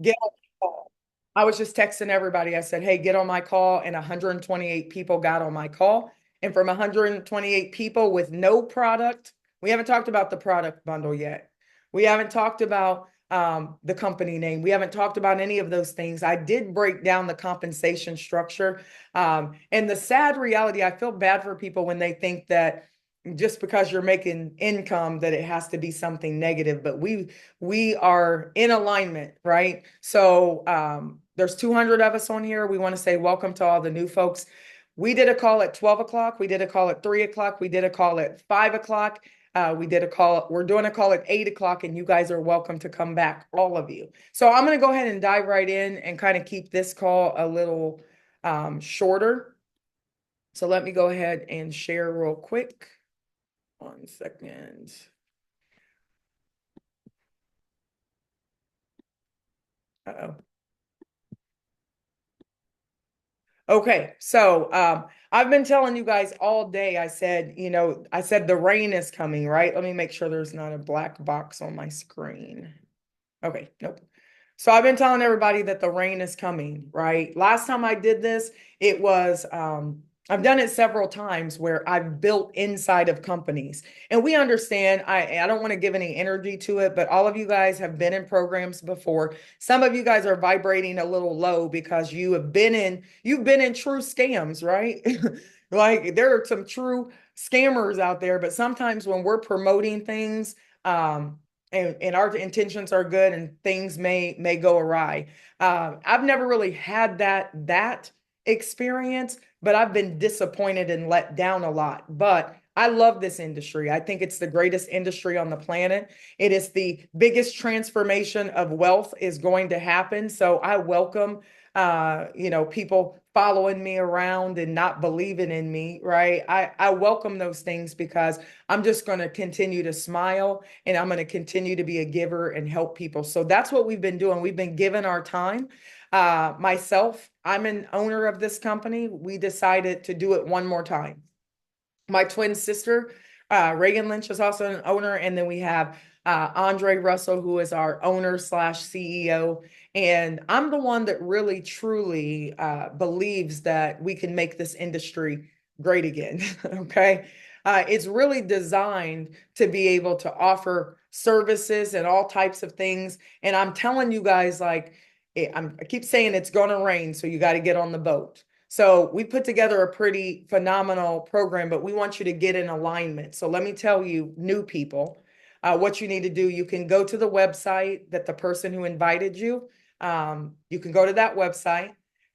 get on my call. I was just texting everybody. I said, hey, get on my call. And 128 people got on my call. And from 128 people with no product, we haven't talked about the product bundle yet. We haven't talked about the company name. We haven't talked about any of those things. I did break down the compensation structure. And the sad reality, I feel bad for people when they think that just because you're making income that it has to be something negative, but we are in alignment, right? So there's 200 of us on here. We want to say welcome to all the new folks. We did a call at 12 o'clock. We did a call at 3 o'clock. We did a call at 5 o'clock. We did a call. We're doing a call at 8 o'clock, and you guys are welcome to come back, all of you. So I'm going to go ahead and dive right in and kind of keep this call a little shorter. So let me go ahead and share real quick. 1 second. Uh-oh. Okay, so I've been telling you guys all day. I said, I said the rain is coming, right? Let me make sure there's not a black box on my screen. Okay, nope. So I've been telling everybody that the rain is coming, right? Last time I did this, it was I've done it several times where I've built inside of companies. And we understand, I don't want to give any energy to it, but all of you guys have been in programs before. Some of you guys are vibrating a little low because you've been in true scams, right? Like there are some true scammers out there, but sometimes when we're promoting things, and our intentions are good and things may go awry. I've never really had that experience, but I've been disappointed and let down a lot. But I love this industry. I think it's the greatest industry on the planet. It is the biggest transformation of wealth is going to happen. So I welcome people following me around and not believing in me, right? I welcome those things because I'm just going to continue to smile and I'm going to continue to be a giver and help people. So that's what we've been doing. We've been giving our time. Myself, I'm an owner of this company. We decided to do it one more time. My twin sister, Reagan Lynch, is also an owner. And then we have Andre Russell, who is our owner slash CEO. And I'm the one that really, truly believes that we can make this industry great again. Okay. It's really designed to be able to offer services and all types of things. And I'm telling you guys, like, I keep saying it's going to rain, so you got to get on the boat. So we put together a pretty phenomenal program, but we want you to get in alignment. So let me tell you, new people, what you need to do. You can go to the website that the person who invited you, you can go to that website.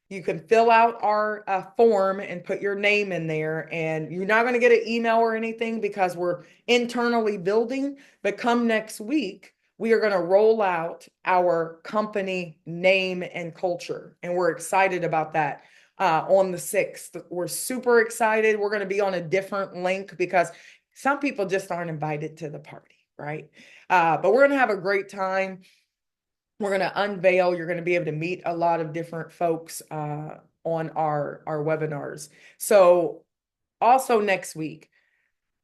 You can fill out our form and put your name in there. And you're not going to get an email or anything because we're internally building. But come next week, we are going to roll out our company name and culture. And we're excited about that. On the 6th, we're super excited. We're going to be on a different link because some people just aren't invited to the party, right? But we're going to have a great time. We're going to unveil. You're going to be able to meet a lot of different folks on our webinars. So also next week,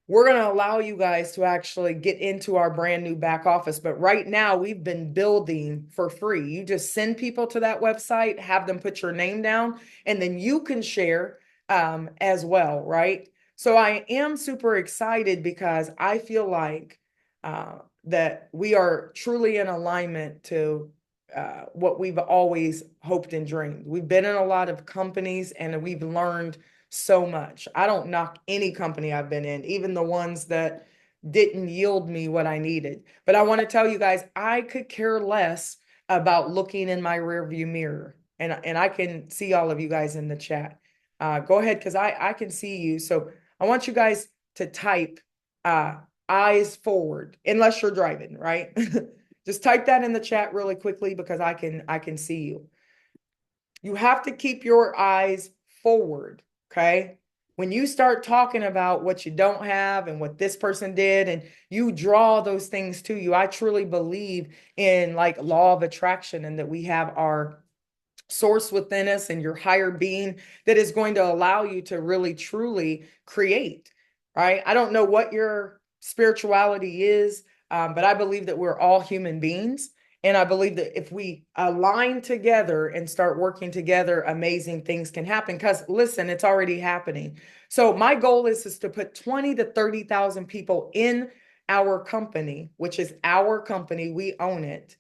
we're going to allow you guys to actually get into our brand new back office. But right now, we've been building for free. You just send people to that website, have them put your name down, and then you can share as well, right? So I am super excited because I feel like that we are truly in alignment to what we've always hoped and dreamed. We've been in a lot of companies and we've learned so much. I don't knock any company I've been in, even the ones that didn't yield me what I needed. But I want to tell you guys, I could care less about looking in my rearview mirror. And I can see all of you guys in the chat. Go ahead, because I can see you. So I want you guys to type eyes forward, unless you're driving, right? Just type that in the chat really quickly because I can see you. You have to keep your eyes forward. Okay. When you start talking about what you don't have and what this person did, and you draw those things to you, I truly believe in like law of attraction and that we have our source within us and your higher being that is going to allow you to really, truly create, right? I don't know what your spirituality is, but I believe that we're all human beings And I believe that if we align together and start working together, amazing things can happen. Because listen, it's already happening. So my goal is to put 20 to 30,000 people in our company, which is our company. We own it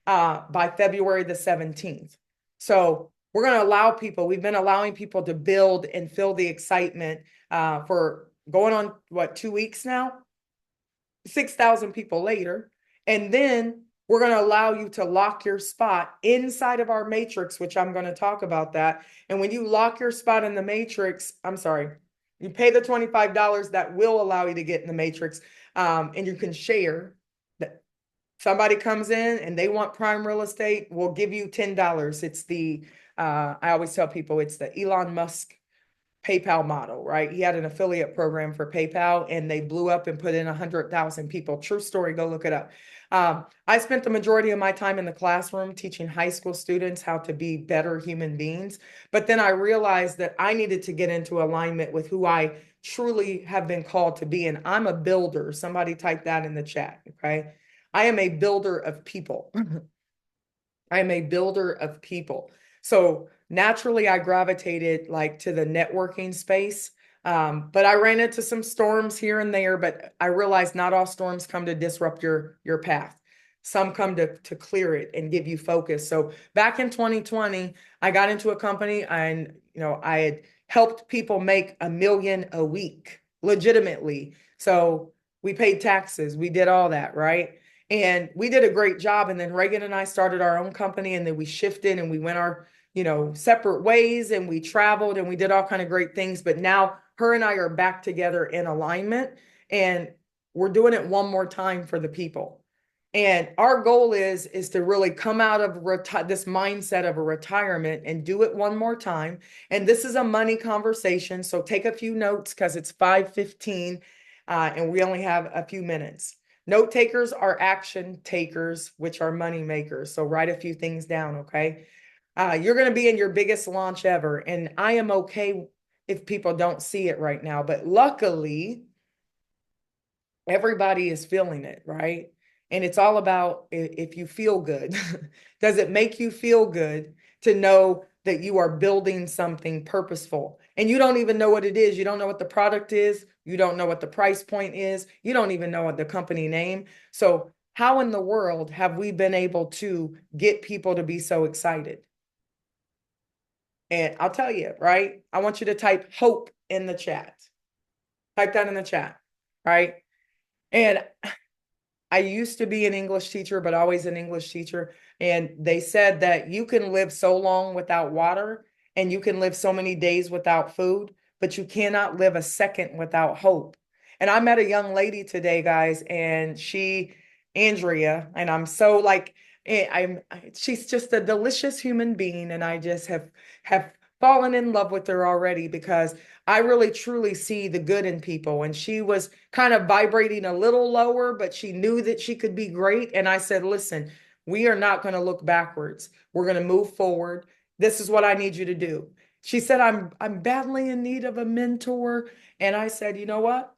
by February the 17th. So we're going to allow people, we've been allowing people to build and feel the excitement for going on, what, 2 weeks now? 6,000 people later. And then we're going to allow you to lock your spot inside of our matrix, which I'm going to talk about that. And when you lock your spot in the matrix, I'm sorry, you pay the $25 that will allow you to get in the matrix, and you can share. That somebody comes in and they want prime real estate, we'll give you $10. It's the, I always tell people it's the Elon Musk PayPal model, right? He had an affiliate program for PayPal and they blew up and put in 100,000 people. True story, go look it up. I spent the majority of my time in the classroom teaching high school students how to be better human beings. But then I realized that I needed to get into alignment with who I truly have been called to be. And I'm a builder. Somebody type that in the chat, okay? I am a builder of people. I am a builder of people. So naturally, I gravitated like to the networking space. But I ran into some storms here and there, but I realized not all storms come to disrupt your path. Some come to clear it and give you focus. So back in 2020, I got into a company and I had helped people make $1 million a week legitimately. So we paid taxes, we did all that, right? And we did a great job. And then Reagan and I started our own company, and then we shifted and we went our, separate ways, and we traveled and we did all kind of great things. But now her and I are back together in alignment, and we're doing it one more time for the people. And our goal is to really come out of this mindset of a retirement and do it one more time. And this is a money conversation. So take a few notes because it's 5:15 and we only have a few minutes. Note takers are action takers, which are money makers. So write a few things down, okay? You're going to be in your biggest launch ever. And I am okay if people don't see it right now. But luckily, everybody is feeling it, right? And it's all about if you feel good. Does it make you feel good to know that you are building something purposeful and you don't even know what it is? You don't know what the product is. You don't know what the price point is. You don't even know what the company name. So how in the world have we been able to get people to be so excited? And I'll tell you, right? I want you to type hope in the chat. Type that in the chat, right? And I used to be an English teacher, but always an English teacher. And they said that you can live so long without water and you can live so many days without food, but you cannot live a second without hope. And I met a young lady today, guys, and Andrea, and I'm so like, she's just a delicious human being. And I just have fallen in love with her already because I really truly see the good in people. And she was kind of vibrating a little lower, but she knew that she could be great. And I said, listen, we are not going to look backwards. We're going to move forward. This is what I need you to do. She said, I'm badly in need of a mentor. And I said, you know what?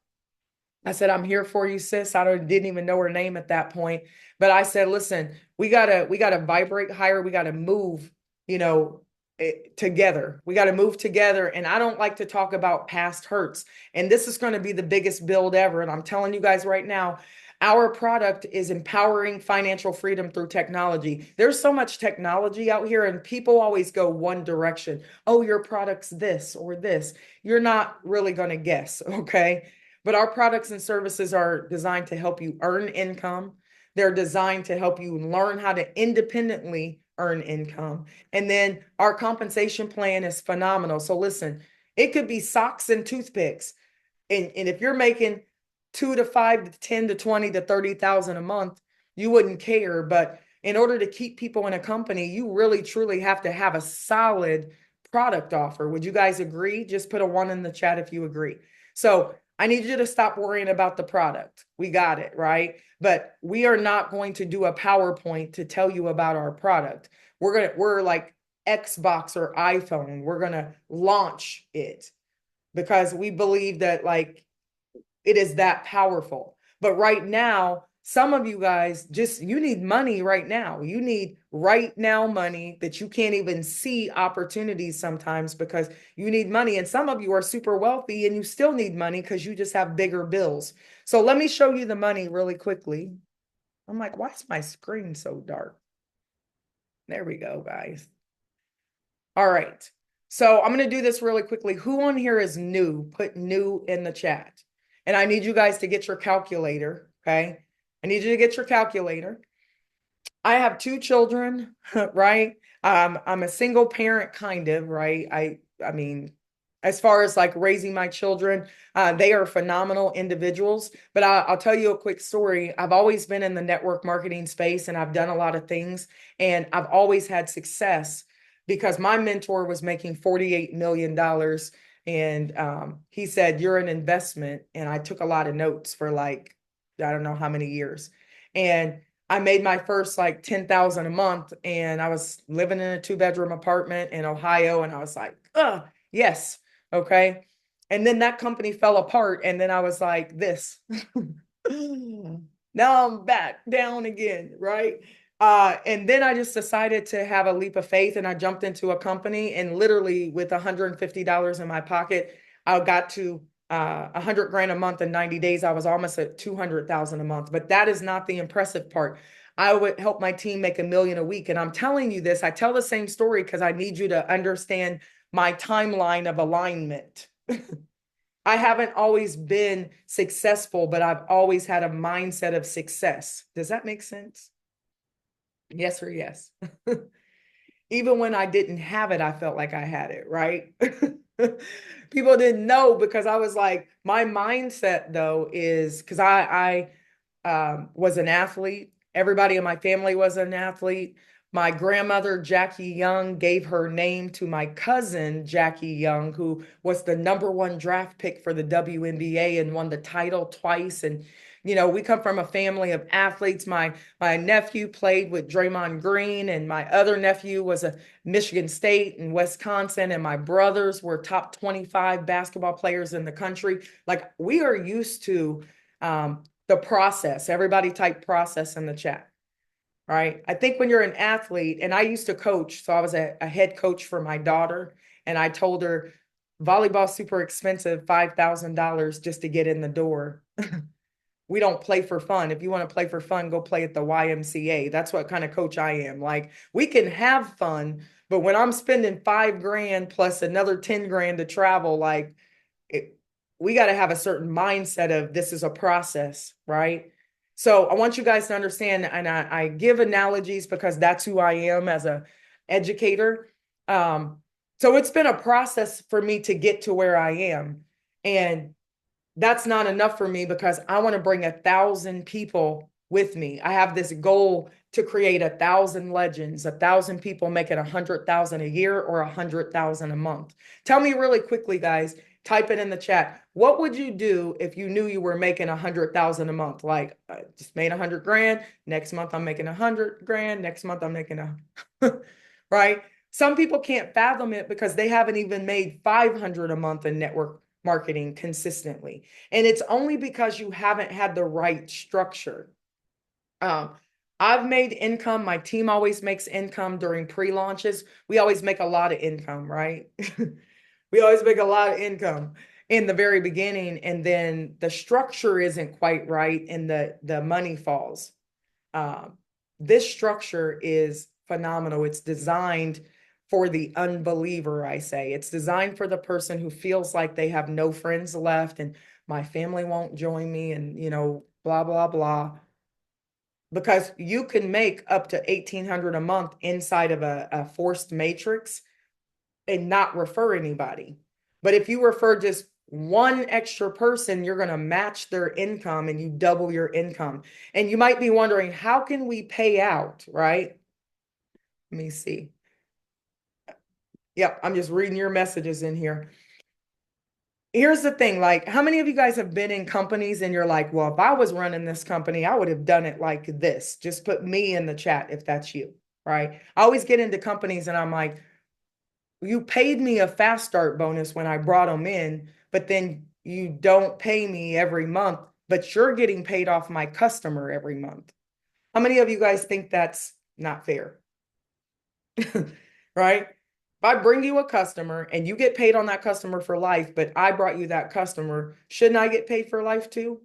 I said, I'm here for you, sis. Didn't even know her name at that point. But I said, listen, we gotta vibrate higher. We gotta move, together. We got to move together. And I don't like to talk about past hurts. And this is going to be the biggest build ever. And I'm telling you guys right now, our product is empowering financial freedom through technology. There's so much technology out here, and people always go one direction. Oh, your product's this or this. You're not really going to guess, okay? But our products and services are designed to help you earn income. They're designed to help you learn how to independently earn income. And then our compensation plan is phenomenal. So listen, it could be socks and toothpicks. And if you're making 2 to 5 to 10 to 20 to 30,000 a month, you wouldn't care. But in order to keep people in a company, you really truly have to have a solid product offer. Would you guys agree? Just put a 1 in the chat if you agree. So I need you to stop worrying about the product. We got it, right? But we are not going to do a PowerPoint to tell you about our product. We're like Xbox or iPhone. We're going to launch it because we believe that like it is that powerful. But right now, Some of you guys just, you need money right now. You need right now money that you can't even see opportunities sometimes because you need money. And some of you are super wealthy and you still need money because you just have bigger bills. So let me show you the money really quickly. I'm like, why is my screen so dark? There we go, guys. All right. So I'm going to do this really quickly. Who on here is new? Put new in the chat. And I need you guys to get your calculator. Okay. I need you to get your calculator. I have two children, right? I'm a single parent, kind of, right? I mean, as far as like raising my children, they are phenomenal individuals. But I'll tell you a quick story. I've always been in the network marketing space and I've done a lot of things, and I've always had success because my mentor was making $48 million. And he said, "You're an investment." And I took a lot of notes for like, I don't know how many years. And I made my first like 10,000 a month, and I was living in a 2-bedroom apartment in Ohio, and I was like, yes, okay. And then that company fell apart, and then I was like, this. Now I'm back down again, right? And then I just decided to have a leap of faith, and I jumped into a company, and literally with $150 in my pocket, I got to 100 grand a month in 90 days. I was almost at 200,000 a month, but that is not the impressive part. I would help my team make $1 million a week. And I'm telling you this, I tell the same story because I need you to understand my timeline of alignment. I haven't always been successful, but I've always had a mindset of success. Does that make sense? Yes or yes? Even when I didn't have it, I felt like I had it, right? People didn't know because I was like, my mindset though is because I was an athlete. Everybody in my family was an athlete. My grandmother, Jackie Young, gave her name to my cousin, Jackie Young, who was the #1 draft pick for the WNBA and won the title twice. And, we come from a family of athletes. My nephew played with Draymond Green, and my other nephew was a Michigan State and Wisconsin, and my brothers were top 25 basketball players in the country. Like, we are used to the process. Everybody type process in the chat. Right. I think when you're an athlete, and I used to coach, so I was a head coach for my daughter, and I told her volleyball's super expensive, $5,000 just to get in the door. We don't play for fun. If you want to play for fun, go play at the YMCA. That's what kind of coach I am. Like, we can have fun, but when I'm spending 5 grand plus another 10 grand to travel, like, we got to have a certain mindset of this is a process, right? So I want you guys to understand, and I give analogies because that's who I am as a educator. So it's been a process for me to get to where I am. And that's not enough for me because I want to bring 1,000 people with me. I have this goal to create 1,000 legends, 1,000 people making 100,000 a year or 100,000 a month. Tell me really quickly, guys, type it in the chat. What would you do if you knew you were making 100,000 a month? Like, I just made 100 grand. Next month, I'm making 100 grand. Next month, I'm making right? Some people can't fathom it because they haven't even made 500 a month in network marketing consistently. And it's only because you haven't had the right structure. I've made income. My team always makes income during pre-launches. We always make a lot of income, right? We always make a lot of income in the very beginning, and then the structure isn't quite right and the money falls. This structure is phenomenal. It's designed for the unbeliever, I say. It's designed for the person who feels like they have no friends left and my family won't join me and, blah, blah, blah. Because you can make up to 1,800 a month inside of a forced matrix and not refer anybody. But if you refer just one extra person, you're going to match their income and you double your income. And you might be wondering, how can we pay out, right? Let me see. Yep, I'm just reading your messages in here. Here's the thing, like, how many of you guys have been in companies and you're like, well, if I was running this company, I would have done it like this. Just put me in the chat if that's you, right? I always get into companies and I'm like, you paid me a fast start bonus when I brought them in, but then you don't pay me every month but you're getting paid off my customer every month. How many of you guys think that's not fair? Right? If I bring you a customer and you get paid on that customer for life, but I brought you that customer, shouldn't I get paid for life too?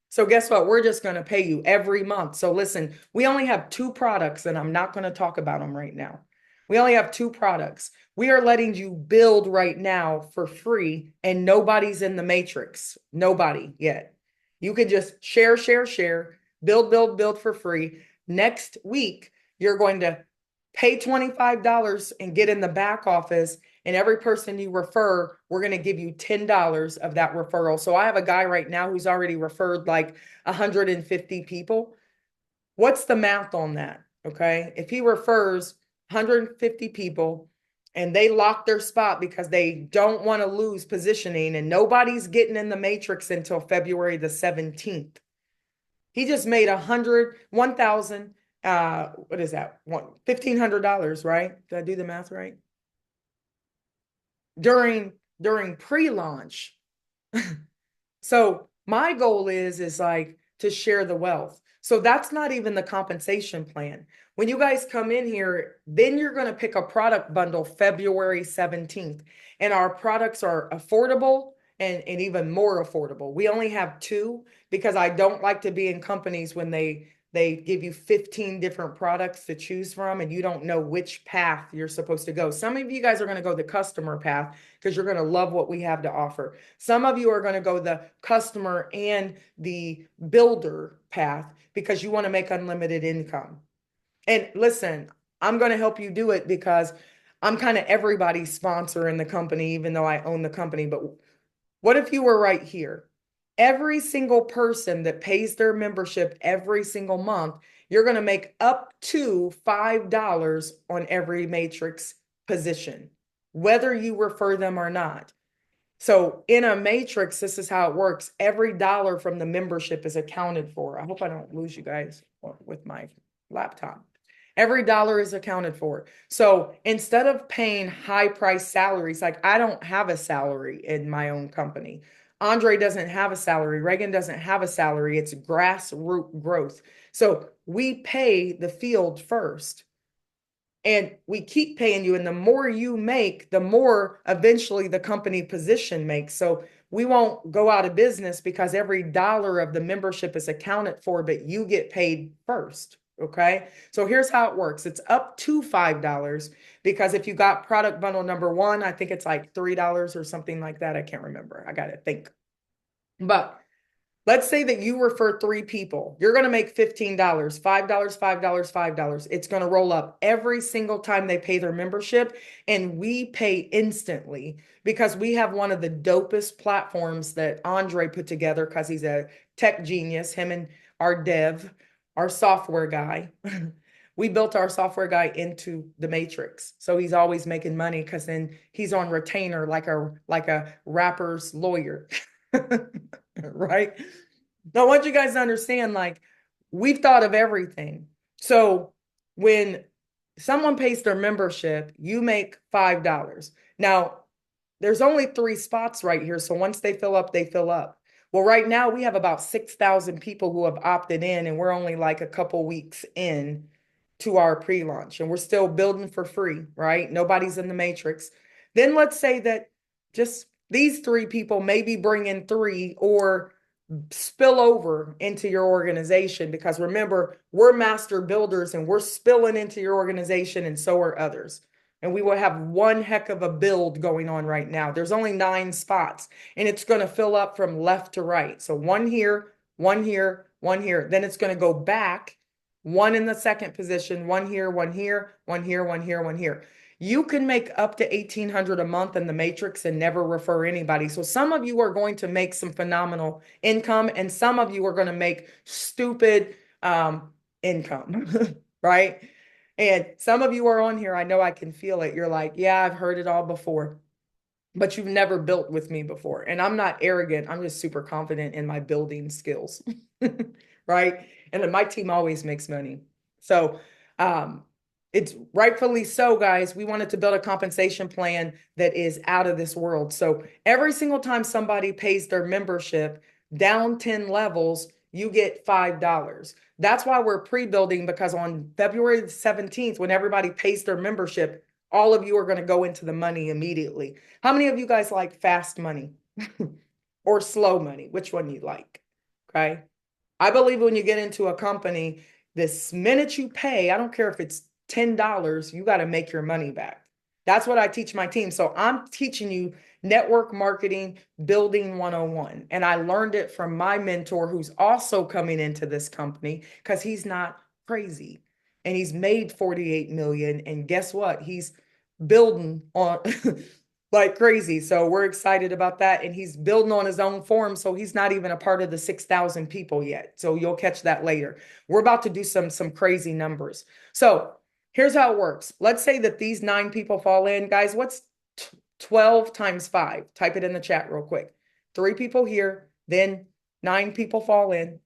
So guess what? We're just going to pay you every month. So listen, we only have two products and I'm not going to talk about them right now. We only have two products. We are letting you build right now for free and nobody's in the matrix. Nobody yet. You can just share, share, share, build, build, build for free. Next week, you're going to pay $25 and get in the back office. And every person you refer, we're going to give you $10 of that referral. So I have a guy right now who's already referred like 150 people. What's the math on that? Okay. If he refers 150 people and they lock their spot because they don't want to lose positioning and nobody's getting in the matrix until February the 17th. He just made 1,000, what is that? $1,500, right? Did I do the math right? During pre-launch. So my goal is like to share the wealth. So that's not even the compensation plan. When you guys come in here, then you're going to pick a product bundle February 17th. And our products are affordable and even more affordable. We only have two because I don't like to be in companies when they give you 15 different products to choose from and you don't know which path you're supposed to go. Some of you guys are going to go the customer path because you're going to love what we have to offer. Some of you are going to go the customer and the builder path because you want to make unlimited income. And listen, I'm going to help you do it because I'm kind of everybody's sponsor in the company, even though I own the company. But what if you were right here? Every single person that pays their membership every single month, you're going to make up to $5 on every matrix position, whether you refer them or not. So in a matrix, this is how it works. Every dollar from the membership is accounted for. I hope I don't lose you guys with my laptop. Every dollar is accounted for. So instead of paying high price salaries, like I don't have a salary in my own company. Andre doesn't have a salary. Reagan doesn't have a salary. It's grassroots growth. So we pay the field first. And we keep paying you. And the more you make, the more eventually the company position makes. So we won't go out of business because every dollar of the membership is accounted for, but you get paid first. Okay. So here's how it works. It's up to $5 because if you got product bundle number one, I think it's like $3 or something like that. I can't remember. I got to think. But let's say that you refer three people. You're going to make $15, $5, $5, $5. It's going to roll up every single time they pay their membership. And we pay instantly because we have one of the dopest platforms that Andre put together because he's a tech genius, him and our dev, our software guy. We built our software guy into the matrix. So he's always making money because then he's on retainer like a rapper's lawyer. Right? Now, I want you guys to understand, like, we've thought of everything. So when someone pays their membership, you make $5. Now, there's only 3 spots right here. So once they fill up, they fill up. Well, right now we have about 6,000 people who have opted in, and we're only like a couple weeks in to our pre-launch, and we're still building for free, right? Nobody's in the matrix. Then let's say that just these 3 people maybe bring in 3 or spill over into your organization because remember, we're master builders and we're spilling into your organization and so are others. And we will have one heck of a build going on right now. There's only 9 spots and it's going to fill up from left to right. So one here, one here, one here. Then it's going to go back, one in the second position, one here, one here, one here, one here, one here. You can make up to $1,800 a month in the matrix and never refer anybody. So some of you are going to make some phenomenal income and some of you are going to make stupid income, right? And some of you are on here. I know I can feel it. You're like, yeah, I've heard it all before, but you've never built with me before. And I'm not arrogant. I'm just super confident in my building skills, right? And then my team always makes money. So, it's rightfully so, guys. We wanted to build a compensation plan that is out of this world. So every single time somebody pays their membership, down 10 levels, you get $5. That's why we're pre-building, because on February 17th, when everybody pays their membership, all of you are going to go into the money immediately. How many of you guys like fast money or slow money? Which one you like? Okay. I believe when you get into a company, this minute you pay, I don't care if it's $10, you got to make your money back. That's what I teach my team. So I'm teaching you network marketing building 101. And I learned it from my mentor, who's also coming into this company, because he's not crazy. And he's made 48 million. And guess what? He's building on like crazy. So we're excited about that. And he's building on his own form. So he's not even a part of the 6,000 people yet. So you'll catch that later. We're about to do some crazy numbers. So here's how it works. Let's say that these 9 people fall in. Guys, what's 12 times 5? Type it in the chat real quick. 3 people here, then 9 people fall in,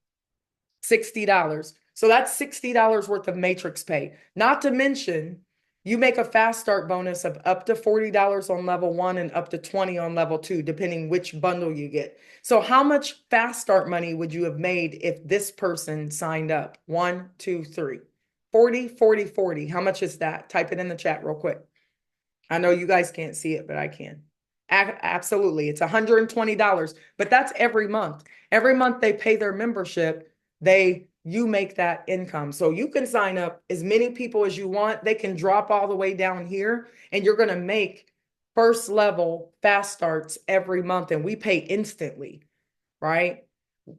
$60. So that's $60 worth of matrix pay. Not to mention, you make a fast start bonus of up to $40 on level 1 and up to 20 on level 2, depending which bundle you get. So how much fast start money would you have made if this person signed up? 1, 2, 3. 40, 40, 40. How much is that? Type it in the chat real quick. I know you guys can't see it, but I can. Absolutely. It's $120, but that's every month. Every month they pay their membership, you make that income. So you can sign up as many people as you want. They can drop all the way down here, and you're going to make first level fast starts every month, and we pay instantly, right?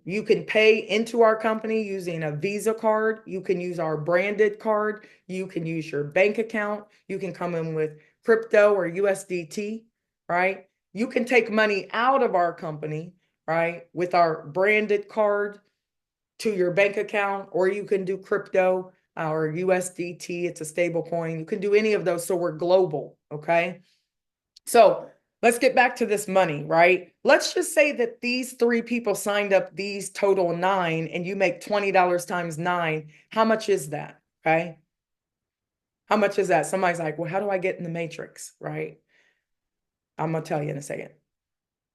You can pay into our company using a Visa card. You can use our branded card. You can use your bank account. You can come in with crypto or USDT, right? You can take money out of our company, right, with our branded card to your bank account, or you can do crypto or USDT. It's a stable coin. You can do any of those. So we're global, okay? So let's get back to this money, right? Let's just say that these 3 people signed up these total 9, and you make $20 times 9. How much is that? Okay. How much is that? Somebody's like, well, how do I get in the matrix? Right. I'm going to tell you in a second.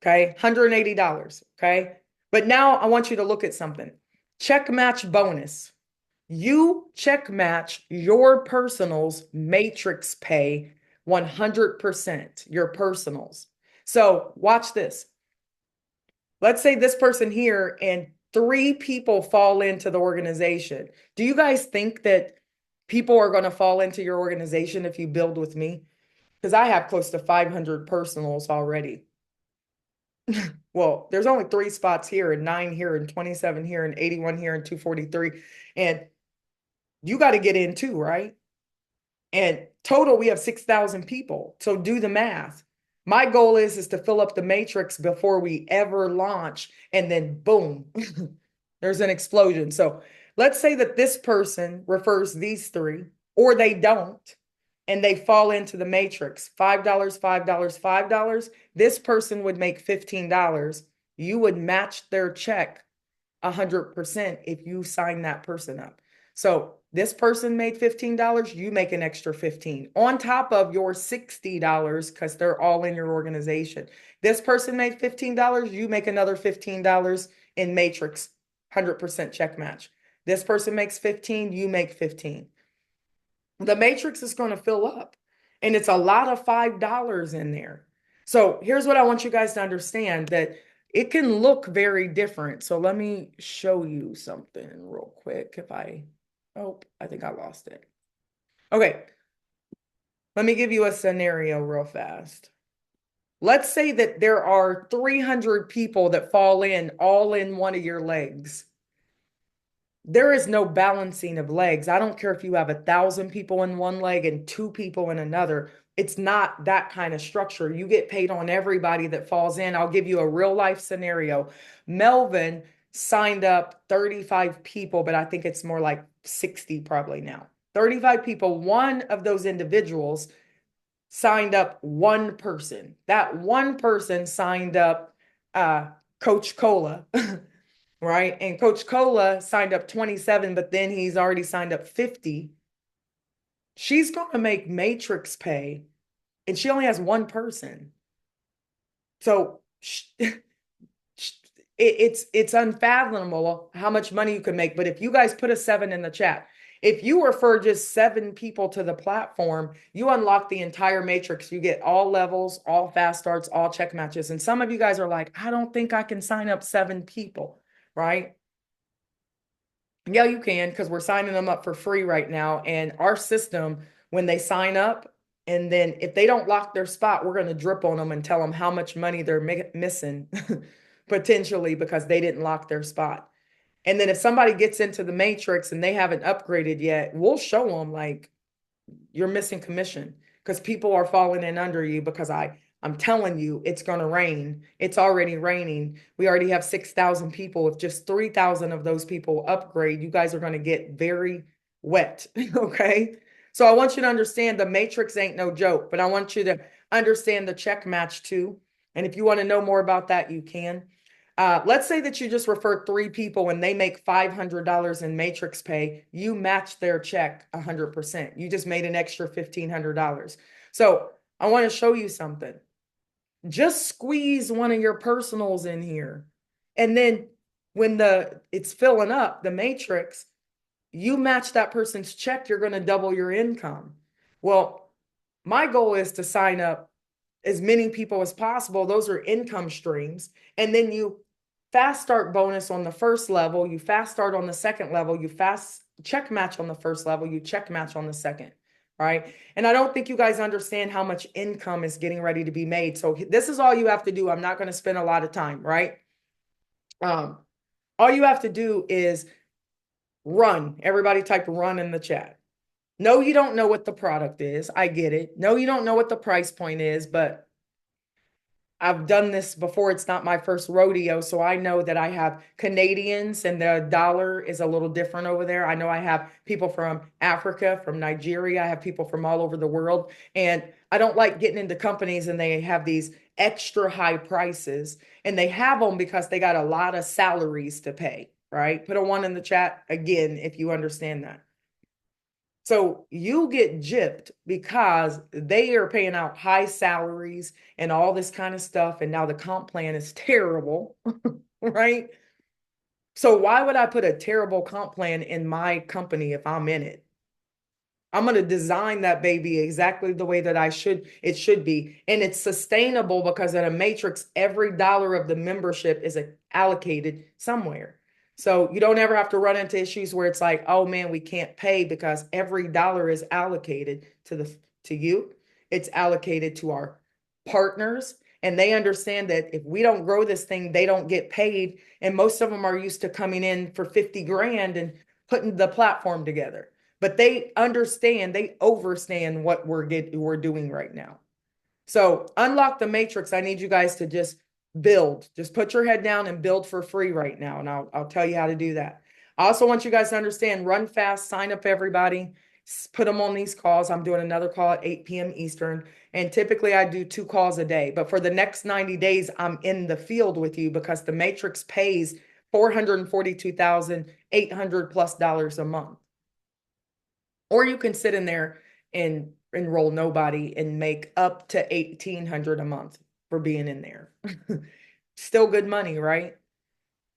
Okay. $180. Okay. But now I want you to look at something. Check match bonus. You check match your personals matrix pay 100%, your personals. So watch this. Let's say this person here and 3 people fall into the organization. Do you guys think that people are going to fall into your organization if you build with me? Because I have close to 500 personals already. Well, there's only 3 spots here and 9 here and 27 here and 81 here and 243. And you got to get in too, right? And total, we have 6,000 people. So do the math. My goal is to fill up the matrix before we ever launch. And then boom, there's an explosion. So let's say that this person refers these 3, or they don't, and they fall into the matrix. $5, $5, $5. This person would make $15. You would match their check 100% if you sign that person up. So this person made $15, you make an extra 15 on top of your $60 because they're all in your organization. This person made $15, you make another $15 in matrix, 100% check match. This person makes 15, you make 15. The matrix is going to fill up, and it's a lot of $5 in there. So here's what I want you guys to understand, that it can look very different. So let me show you something real quick. Oh, I think I lost it. Okay. Let me give you a scenario real fast. Let's say that there are 300 people that fall in all in one of your legs. There is no balancing of legs. I don't care if you have 1,000 people in one leg and 2 people in another. It's not that kind of structure. You get paid on everybody that falls in. I'll give you a real life scenario. Melvin signed up 35 people, but I think it's more like 60 probably now. 35 people. One of those individuals signed up one person. That one person signed up Coach Cola. Right? And Coach Cola signed up 27, but then he's already signed up 50. She's going to make matrix pay, and she only has one person. So it's unfathomable how much money you can make. But if you guys put a 7 in the chat, if you refer just 7 people to the platform, you unlock the entire matrix. You get all levels, all fast starts, all check matches. And some of you guys are like, I don't think I can sign up 7 people, right? Yeah, you can, because we're signing them up for free right now. And our system, when they sign up, and then if they don't lock their spot, we're going to drip on them and tell them how much money they're missing potentially because they didn't lock their spot. And then if somebody gets into the matrix and they haven't upgraded yet, we'll show them like, you're missing commission because people are falling in under you because I'm telling you it's going to rain. It's already raining. We already have 6,000 people. If just 3,000 of those people upgrade, you guys are going to get very wet. Okay. So I want you to understand the matrix ain't no joke, but I want you to understand the check match too. And if you want to know more about that, you can. Let's say that you just refer 3 people and they make $500 in matrix pay. You match their check 100%. You just made an extra $1,500. So I want to show you something. Just squeeze one of your personals in here. And then when it's filling up, the matrix, you match that person's check, you're going to double your income. Well, my goal is to sign up as many people as possible. Those are income streams. And then you fast start bonus on the first level, you fast start on the second level, you fast check match on the first level, you check match on the second, right? And I don't think you guys understand how much income is getting ready to be made. So this is all you have to do. I'm not going to spend a lot of time, right? All you have to do is run. Everybody type run in the chat. No, you don't know what the product is. I get it. No, you don't know what the price point is, but I've done this before. It's not my first rodeo. So I know that I have Canadians and the dollar is a little different over there. I know I have people from Africa, from Nigeria. I have people from all over the world. And I don't like getting into companies and they have these extra high prices. And they have them because they got a lot of salaries to pay, right? Put a 1 in the chat again if you understand that. So you get gypped because they are paying out high salaries and all this kind of stuff. And now the comp plan is terrible, right? So why would I put a terrible comp plan in my company if I'm in it? I'm going to design that baby exactly the way that it should be. And it's sustainable because in a matrix, every dollar of the membership is allocated somewhere. So you don't ever have to run into issues where it's like, oh man, we can't pay because every dollar is allocated to you. It's allocated to our partners. And they understand that if we don't grow this thing, they don't get paid. And most of them are used to coming in for 50 grand and putting the platform together. But they understand, they overstand what we're doing right now. So unlock the matrix. I need you guys to just build. Just put your head down and build for free right now. And I'll tell you how to do that. I also want you guys to understand, run fast, sign up everybody, put them on these calls. I'm doing another call at 8 p.m. Eastern. And typically I do 2 calls a day. But for the next 90 days, I'm in the field with you because the matrix pays $442,800 plus a month. Or you can sit in there and enroll nobody and make up to $1,800 a month for being in there. Still good money, right?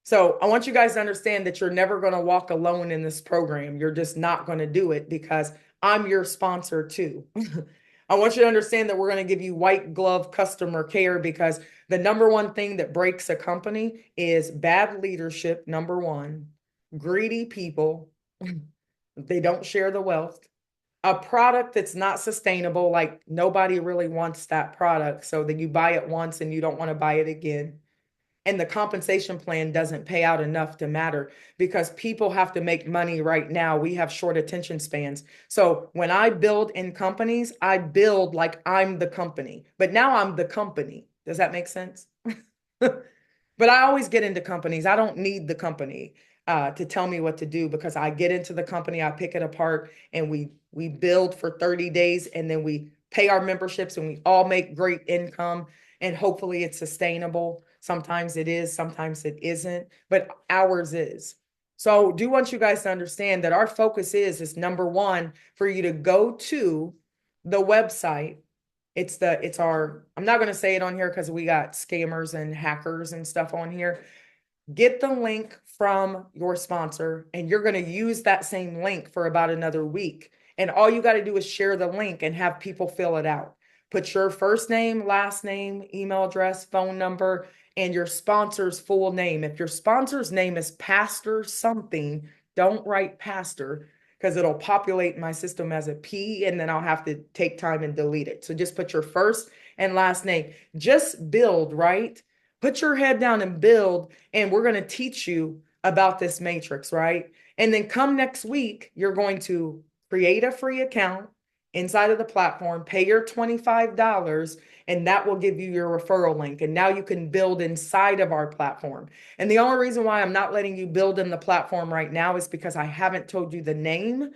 So I want you guys to understand that you're never going to walk alone in this program. You're just not going to do it because I'm your sponsor too. I want you to understand that we're going to give you white glove customer care because the number one thing that breaks a company is bad leadership, number one, greedy people. They don't share the wealth. A product that's not sustainable, like nobody really wants that product. So then you buy it once and you don't want to buy it again. And the compensation plan doesn't pay out enough to matter because people have to make money right now. We have short attention spans. So when I build in companies, I build like I'm the company, but now I'm the company. Does that make sense? But I always get into companies. I don't need the company to tell me what to do because I get into the company, I pick it apart, and we build for 30 days, and then we pay our memberships, and we all make great income, and hopefully it's sustainable. Sometimes it is, sometimes it isn't, but ours is. So I do want you guys to understand that our focus is number one, for you to go to the website. I'm not going to say it on here because we got scammers and hackers and stuff on here. get the link from your sponsor, and you're going to use that same link for about another week. And all you got to do is share the link and have people fill it out. Put your first name, last name, email address, phone number, and your sponsor's full name. If your sponsor's name is Pastor something, don't write Pastor because it'll populate my system as a P and then I'll have to take time and delete it. So just put your first and last name. Just build, right? Put your head down and build, and we're going to teach you about this matrix, right? And then come next week, you're going to create a free account inside of the platform, pay your $25, and that will give you your referral link. And now you can build inside of our platform. And the only reason why I'm not letting you build in the platform right now is because I haven't told you the name.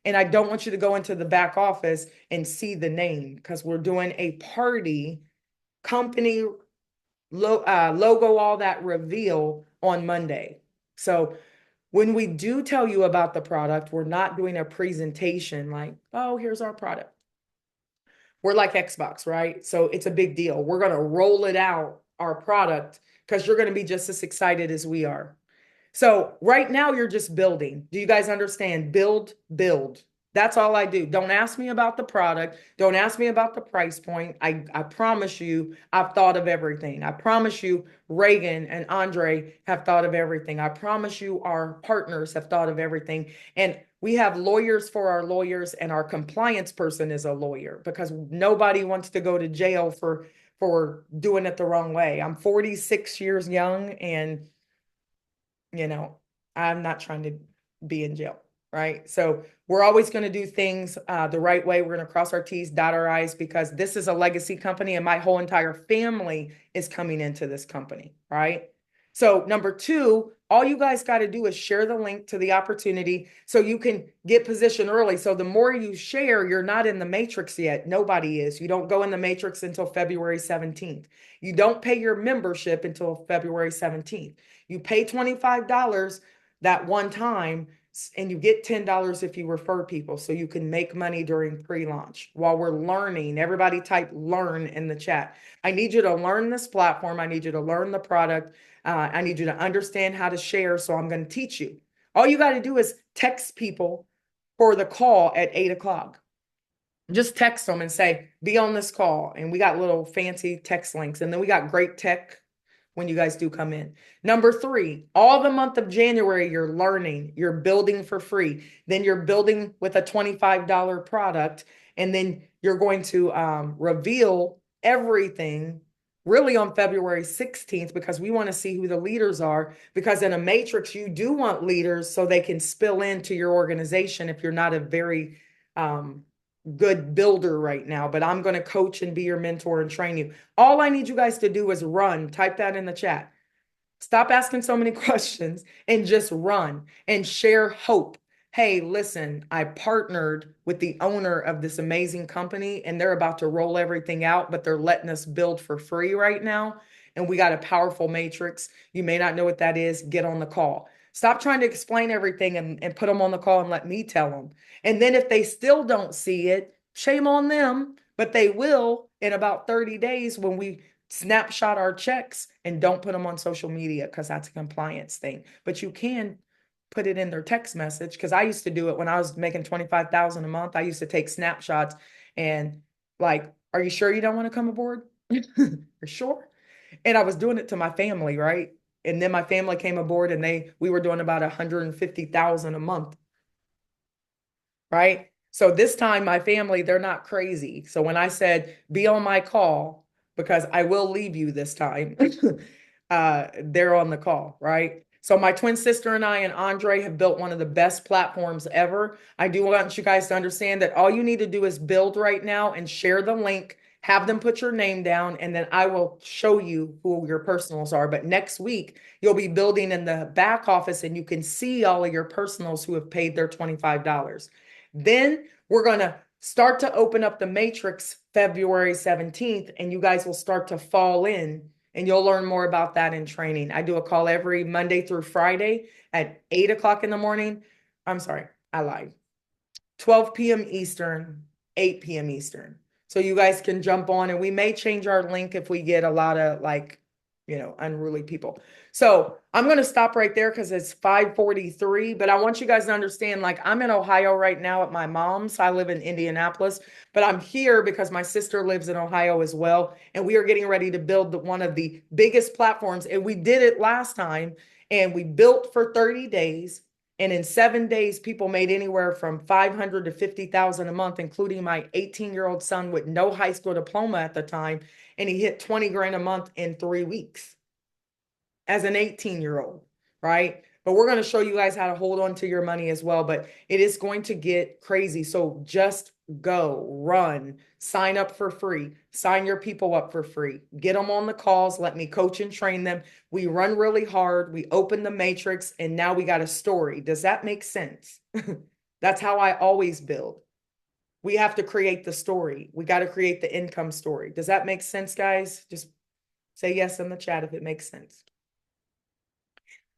And I don't want you to go into the back office and see the name because we're doing a party company logo, all that reveal on Monday. So when we do tell you about the product, we're not doing a presentation like, oh, here's our product. We're like Xbox, right? So it's a big deal. We're going to roll it out, our product, because you're going to be just as excited as we are. So right now you're just building. Do you guys understand? Build, build. That's all I do. Don't ask me about the product. Don't ask me about the price point. I promise you, I've thought of everything. I promise you, Reagan and Andre have thought of everything. I promise you, our partners have thought of everything. And we have lawyers for our lawyers, and our compliance person is a lawyer because nobody wants to go to jail for doing it the wrong way. I'm 46 years young and you know, I'm not trying to be in jail, right? So we're always going to do things the right way. We're going to cross our T's, dot our I's, because this is a legacy company and my whole entire family is coming into this company, right? So number two, all you guys got to do is share the link to the opportunity so you can get positioned early. So the more you share, you're not in the matrix yet. Nobody is. You don't go in the matrix until February 17th. You don't pay your membership until February 17th. You pay $25 that one time and you get $10 if you refer people so you can make money during pre-launch while we're learning. Everybody type learn in the chat. I need you to learn this platform. I need you to learn the product. I need you to understand how to share. So I'm going to teach you. All you got to do is text people for the call at 8 o'clock. Just text them and say, be on this call. And we got little fancy text links. And then we got great tech when you guys do come in. Number three, all the month of January, you're learning, you're building for free. Then you're building with a $25 product. And then you're going to reveal everything really on February 16th because we want to see who the leaders are. Because in a matrix, you do want leaders so they can spill into your organization if you're not a very good builder right now, but I'm going to coach and be your mentor and train you. All I need you guys to do is run. Type that in the chat. Stop asking so many questions and just run and share hope. Hey, listen, I partnered with the owner of this amazing company and they're about to roll everything out, but they're letting us build for free right now. And we got a powerful matrix. You may not know what that is. Get on the call. Stop trying to explain everything and put them on the call and let me tell them. And then if they still don't see it, shame on them, but they will in about 30 days when we snapshot our checks and don't put them on social media because that's a compliance thing. But you can put it in their text message because I used to do it when I was making 25,000 a month. I used to take snapshots and like, are you sure you don't want to come aboard? You're sure? And I was doing it to my family, right? And then my family came aboard and we were doing about 150,000 a month, right? So this time my family, they're not crazy. So when I said, be on my call, because I will leave you this time, they're on the call, right? So my twin sister and I and Andre have built one of the best platforms ever. I do want you guys to understand that all you need to do is build right now and share the link, have them put your name down, and then I will show you who your personals are. But next week, you'll be building in the back office and you can see all of your personals who have paid their $25. Then we're going to start to open up the matrix February 17th, and you guys will start to fall in, and you'll learn more about that in training. I do a call every Monday through Friday at 8 o'clock in the morning. I'm sorry, I lied. 12 p.m. Eastern, 8 p.m. Eastern. So you guys can jump on, and we may change our link if we get a lot of like unruly people. So I'm going to stop right there because it's 5:43, but I want you guys to understand, like, I'm in Ohio right now at my mom's. I live in Indianapolis, but I'm here because my sister lives in Ohio as well. And we are getting ready to build one of the biggest platforms. And we did it last time, and we built for 30 days. And in 7 days, people made anywhere from 500 to 50,000 a month, including my 18-year-old son with no high school diploma at the time. And he hit 20 grand a month in 3 weeks as an 18-year-old, right? But we're going to show you guys how to hold on to your money as well. But it is going to get crazy. So just go, run, sign up for free, sign your people up for free, get them on the calls, let me coach and train them. We run really hard, we open the matrix, and now we got a story. Does that make sense? That's how I always build. We have to create the story. We got to create the income story. Does that make sense, guys? Just say yes in the chat if it makes sense.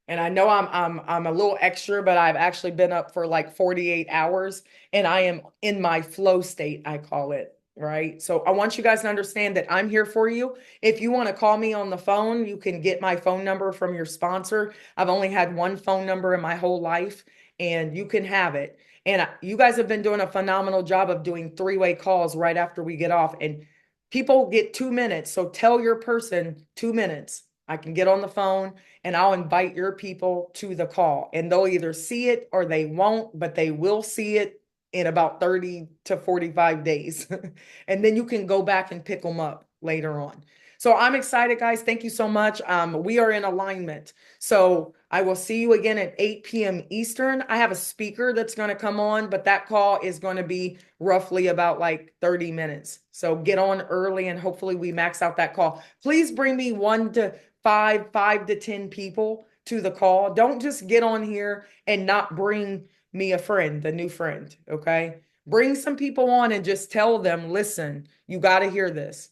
And I know I'm a little extra, but I've actually been up for like 48 hours and I am in my flow state, I call it, right? So I want you guys to understand that I'm here for you. If you want to call me on the phone, you can get my phone number from your sponsor. I've only had one phone number in my whole life and you can have it. And you guys have been doing a phenomenal job of doing three-way calls right after we get off. And people get 2 minutes. So tell your person 2 minutes. I can get on the phone and I'll invite your people to the call and they'll either see it or they won't, but they will see it in about 30 to 45 days. And then you can go back and pick them up later on. So I'm excited, guys. Thank you so much. We are in alignment. So I will see you again at 8 p.m. Eastern. I have a speaker that's going to come on, but that call is going to be roughly about like 30 minutes. So get on early and hopefully we max out that call. Please bring me 1 to 5 to 10 people to the call. Don't just get on here and not bring me a new friend, okay? Bring some people on and just tell them, listen, you got to hear this.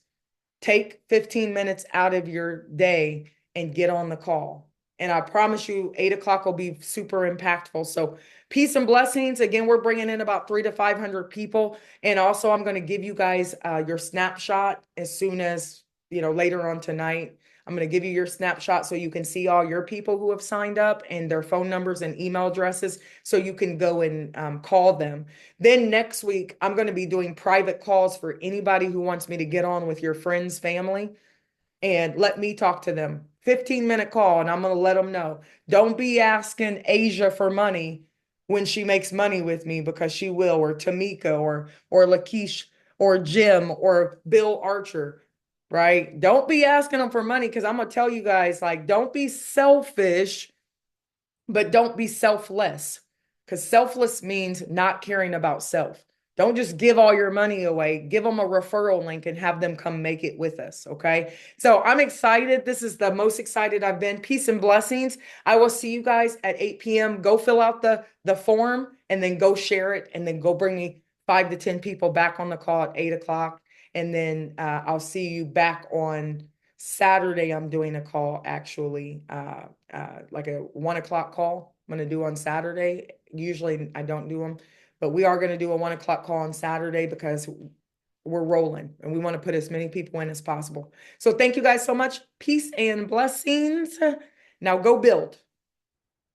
Take 15 minutes out of your day and get on the call. And I promise you, 8 o'clock will be super impactful. So peace and blessings. Again, we're bringing in about 300 to 500 people. And also I'm going to give you guys your snapshot as soon as, later on tonight. I'm going to give you your snapshot so you can see all your people who have signed up and their phone numbers and email addresses so you can go and call them. Then next week, I'm going to be doing private calls for anybody who wants me to get on with your friends, family, and let me talk to them. 15-minute call, and I'm going to let them know. Don't be asking Asia for money when she makes money with me because she will, or Tamika, or Lakeisha, or Jim, or Bill Archer. Right? Don't be asking them for money because I'm going to tell you guys, like, don't be selfish, but don't be selfless because selfless means not caring about self. Don't just give all your money away. Give them a referral link and have them come make it with us. Okay. So I'm excited. This is the most excited I've been. Peace and blessings. I will see you guys at 8 p.m. Go fill out the form and then go share it and then go bring me 5 to 10 people back on the call at 8 o'clock. And then I'll see you back on Saturday. I'm doing a call actually, like a 1 o'clock call. I'm going to do on Saturday. Usually I don't do them, but we are going to do a 1 o'clock call on Saturday because we're rolling and we want to put as many people in as possible. So thank you guys so much. Peace and blessings. Now go build.